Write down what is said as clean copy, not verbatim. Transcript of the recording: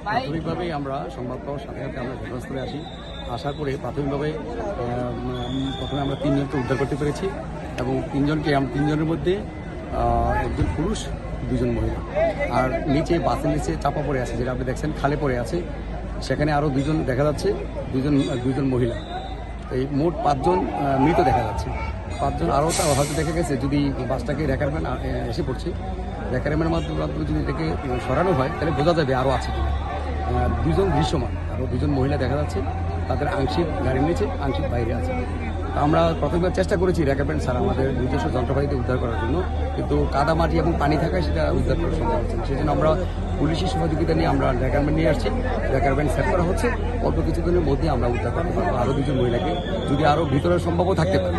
প্রাথমিকভাবেই আমরা সংবাদ পাওয়ার সাথে সাথে আমরা ঘটনাস্থলে আসার পরে প্রাথমিকভাবে প্রথমে আমরা 3 জনকে উদ্ধার করতে পেরেছি এবং তিনজনের মধ্যে একজন পুরুষ 2 জন মহিলা আর নিচে বাসের নিচে চাপা পড়ে আছে, যেটা আপনি দেখছেন খালে পড়ে আছে, সেখানে আরও 2 জন দেখা যাচ্ছে, 2 জন মহিলা। এই মোট 5 জন মৃত দেখা যাচ্ছে। 5 জন আরও হয়তো দেখা গেছে যদি বাসটাকে রেকারম্যান এসে পড়ছে, রেকারম্যানের মাধ্যমে যদি এটাকে সরানো হয় তাহলে বোঝা যাবে আরও আছে কিনা। 2 জন দৃশ্যমান, আরও 2 জন মহিলা দেখা যাচ্ছে, তাদের আংশিক গাড়ির নিচে আংশিক বাইরে আছে। আমরা প্রথমবার চেষ্টা করেছি রেকারম্যান ছাড়া আমাদের নিজস্ব যন্ত্রপাতিতে উদ্ধার করার জন্য, কিন্তু কাদা মাটি এবং পানি থাকায় সেটা উদ্ধার করা সম্ভব হচ্ছে না। সেই জন্য আমরা পুলিশের সহযোগিতা নিয়ে আমরা রেকারম্যান নিয়ে আসছি, রেকারম্যান সেট করা হচ্ছে। অল্প কিছুদিনের মধ্যে আমরা উদ্ধার করতে পারবো আরও 2 জন মহিলাকে, যদি আরও ভিতরে সম্ভবও থাকতে পারে।